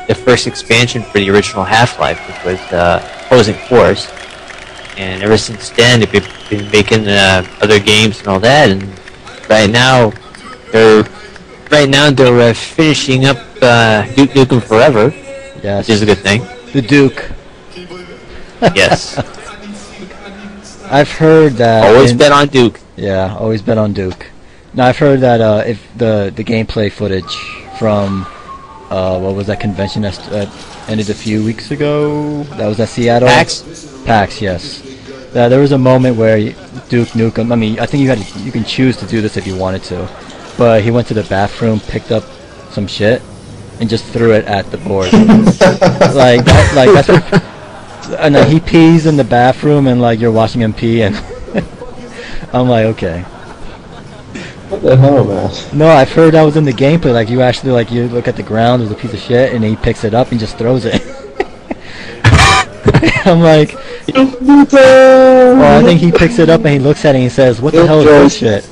the first expansion for the original Half-Life, which was Opposing Force. And ever since then, they've been making other games and all that. And right now, they're finishing up Duke Nukem Forever. Yes. Which is a good thing. The Duke. Yes. I've heard that. Always bet on Duke. Yeah, always bet on Duke. Now I've heard that if the gameplay footage from what was that convention that ended a few weeks ago? That was at Seattle. PAX, yes. There was a moment where Duke Nukem. I mean, I think you can choose to do this if you wanted to, but he went to the bathroom, picked up some shit, and just threw it at the board. That's. And then he pees in the bathroom, and like you're watching him pee, and I'm like, okay. What the hell, man? No, I've heard that was in the gameplay. Like you actually you look at the ground, there's a piece of shit, and he picks it up and just throws it. I'm like, well, I think he picks it up and he looks at it and he says, "What the hell is this shit?"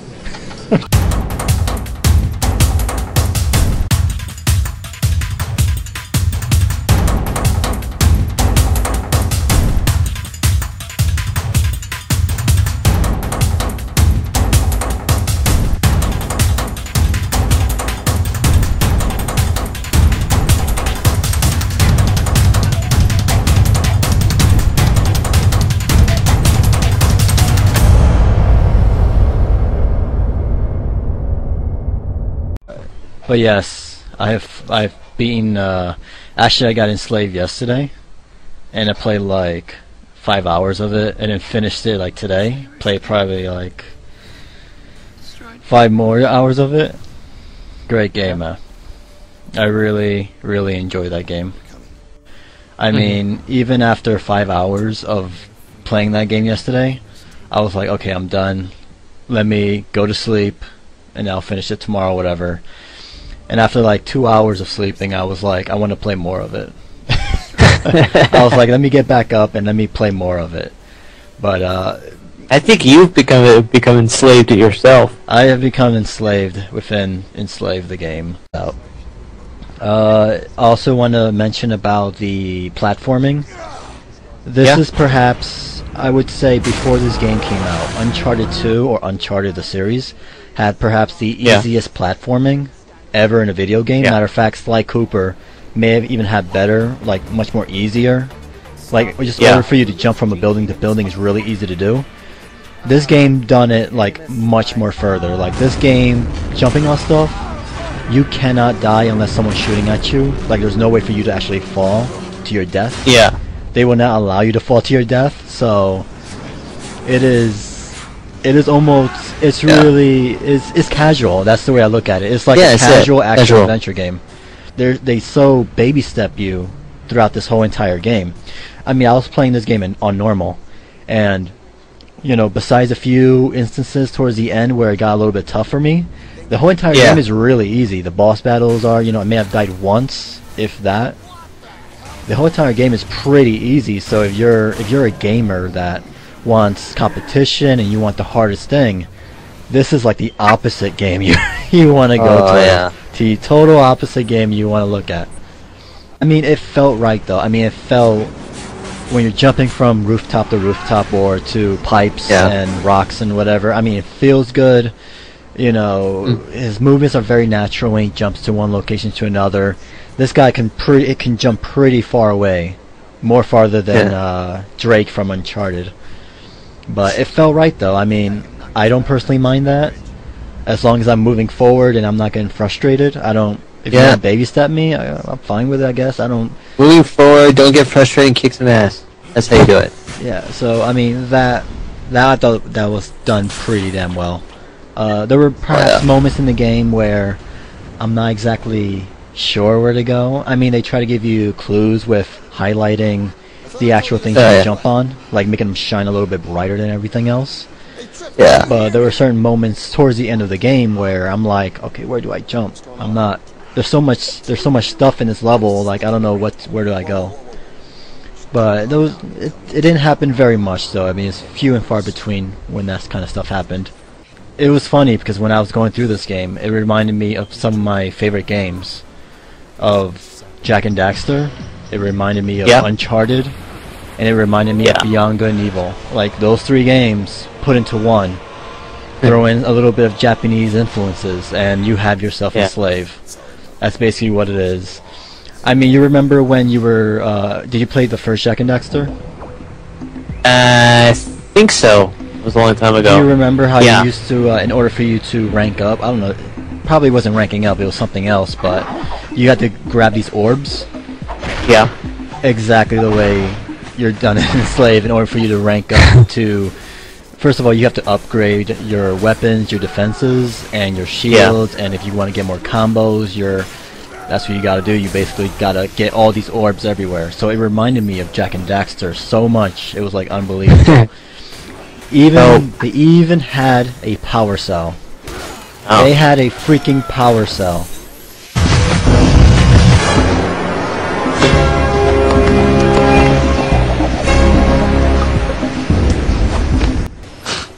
But yes, I've beaten. Actually, I got Enslaved yesterday, and I played like 5 hours of it, and then finished it like today. Played probably like 5 more hours of it. Great game, man. I really enjoyed that game. I mean, even after 5 hours of playing that game yesterday, I was like, okay, I'm done. Let me go to sleep, and I'll finish it tomorrow, whatever. And after like 2 hours of sleeping, I was like, I want to play more of it. I was like, let me get back up and let me play more of it. But I think you've become enslaved to yourself. I have become enslaved within Enslaved the game. I also want to mention about the platforming. This is perhaps, I would say, before this game came out, Uncharted 2 or Uncharted the series had perhaps the easiest platforming ever in a video game. Matter of fact, Sly Cooper may have even had better, like much more easier. Like just in order for you to jump from a building to building is really easy to do. This game done it like much more further. Like this game, jumping on stuff, you cannot die unless someone's shooting at you. Like there's no way for you to actually fall to your death. Yeah. They will not allow you to fall to your death. So it is almost, it's really, it's casual. That's the way I look at it. It's like a casual action adventure game. They so baby step you throughout this whole entire game. I mean, I was playing this game on normal, and you know, besides a few instances towards the end where it got a little bit tough for me, the whole entire game is really easy. The boss battles are, you know, I may have died once, if that. The whole entire game is pretty easy. So if you're a gamer that wants competition and you want the hardest thing, this is like the opposite game you want to go to. The total opposite game you want to look at. I mean, it felt right though. I mean, it felt, when you're jumping from rooftop to rooftop or to pipes and rocks and whatever, I mean, it feels good. You know, his movements are very natural when he jumps to one location to another. This guy can jump pretty far away, more farther than Drake from Uncharted. But it felt right though. I mean, I don't personally mind that, as long as I'm moving forward and I'm not getting frustrated. I don't. If you want to baby step me, I'm fine with it, I guess. I don't. Moving forward, don't get frustrated and kick some ass. That's how you do it. Yeah. So I mean, that I thought that was done pretty damn well. There were perhaps moments in the game where I'm not exactly sure where to go. I mean, they try to give you clues with highlighting the actual things you jump on, like making them shine a little bit brighter than everything else. Yeah. But there were certain moments towards the end of the game where I'm like, okay, where do I jump? I'm not. There's so much stuff in this level. Like I don't know where do I go. But it didn't happen very much though. I mean, it's few and far between when that kind of stuff happened. It was funny because when I was going through this game, it reminded me of some of my favorite games. Of Jak and Daxter, it reminded me of Yeah. Uncharted, and it reminded me of Beyond Good and Evil. Like those three games put into one. Throw in a little bit of Japanese influences, and you have yourself Enslaved. That's basically what it is. I mean, you remember when you were, did you play the first Jak and Daxter? I think so. It was a long time ago. Do you remember how you used to, in order for you to rank up, I don't know, probably wasn't ranking up, it was something else, but you had to grab these orbs? Yeah. Exactly the way you're done in Enslaved in order for you to rank up to... First of all, you have to upgrade your weapons, your defenses, and your shields, and if you want to get more combos, that's what you gotta do. You basically gotta get all these orbs everywhere. So it reminded me of Jak and Daxter so much, it was like unbelievable. They even had a power cell. Oh. They had a freaking power cell.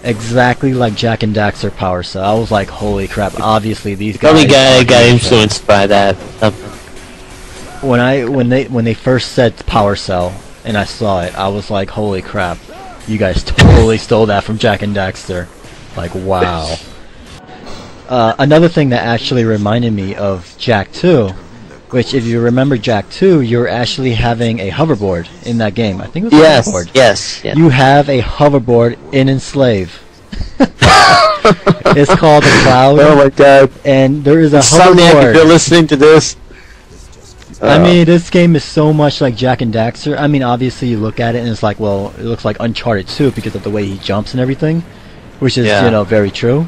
Exactly like Jak and Daxter power cell. I was like, holy crap! Obviously, these guys. Probably got influenced by that. Or something. When they first said power cell and I saw it, I was like, holy crap! You guys totally stole that from Jak and Daxter. Like, wow. Another thing that actually reminded me of Jak 2, which if you remember Jak 2, you're actually having a hoverboard in that game. I think it was a hoverboard. Yes. You have a hoverboard in Enslaved. It's called the Cloud. Oh my god. And there is a hoverboard. If you're listening to this. I mean, this game is so much like Jak and Daxter. I mean, obviously you look at it and it's like, well, it looks like Uncharted 2 because of the way he jumps and everything, which is, you know, very true.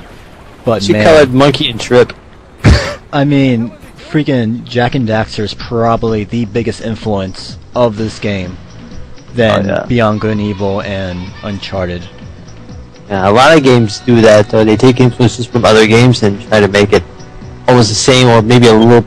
But she colored Monkey and Trip. I mean, freaking Jak and Daxter is probably the biggest influence of this game than Beyond Good and Evil and Uncharted. Yeah, a lot of games do that, though. They take influences from other games and try to make it almost the same or maybe a little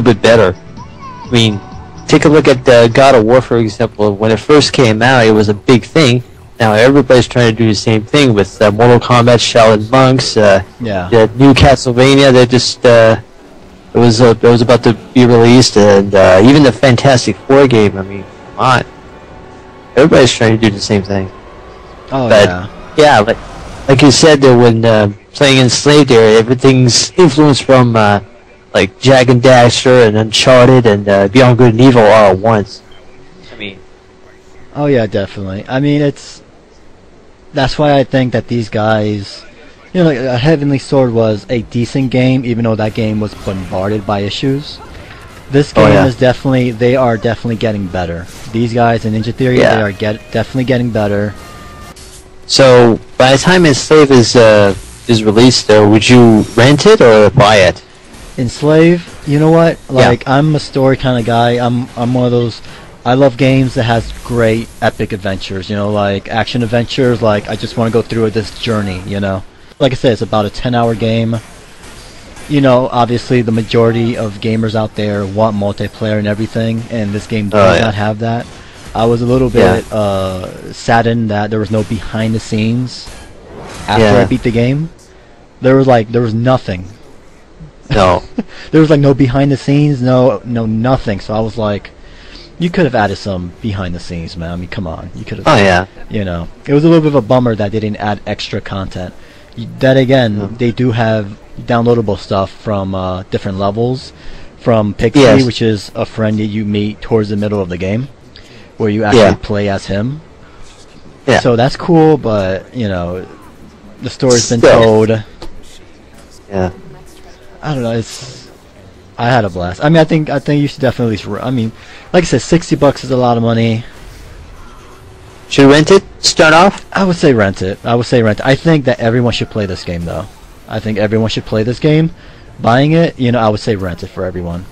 bit better. I mean, take a look at God of War, for example. When it first came out, it was a big thing. Now everybody's trying to do the same thing with Mortal Kombat, Shaolin Monks, the new Castlevania. They're just it was about to be released, and even the Fantastic Four game. I mean, come on, everybody's trying to do the same thing. Oh yeah, like you said, when playing Enslaved, there everything's influenced from like Jak and Daxter and Uncharted and Beyond Good and Evil all at once. I mean, oh yeah, definitely. I mean, that's why I think that these guys, you know, like, Heavenly Sword was a decent game, even though that game was bombarded by issues. This game is they are definitely getting better. These guys in Ninja Theory, they are definitely getting better. So, by the time Enslaved is released, though, would you rent it or buy it? Enslaved, you know what? Like, I'm a story kind of guy. I'm one of those. I love games that has great epic adventures. You know, like action adventures. Like, I just want to go through this journey. You know, like I said, it's about a 10-hour game. You know, obviously the majority of gamers out there want multiplayer and everything, and this game does not have that. I was a little bit saddened that there was no behind the scenes after I beat the game. There was nothing. No. There was like no behind the scenes, no nothing. So I was like, you could have added some behind the scenes, man. I mean, come on, you could have. Oh yeah. You know, it was a little bit of a bummer that they didn't add extra content. That again, they do have downloadable stuff from different levels, from Pixie, which is a friend that you meet towards the middle of the game, where you actually play as him. Yeah. So that's cool, but you know, the story's been told. Yeah. I don't know. I had a blast. I mean, I think you should definitely. I mean, like I said, $60 is a lot of money. Should rent it? Start off? I would say rent it. I think that everyone should play this game, though. I think everyone should play this game. Buying it, you know, I would say rent it for everyone.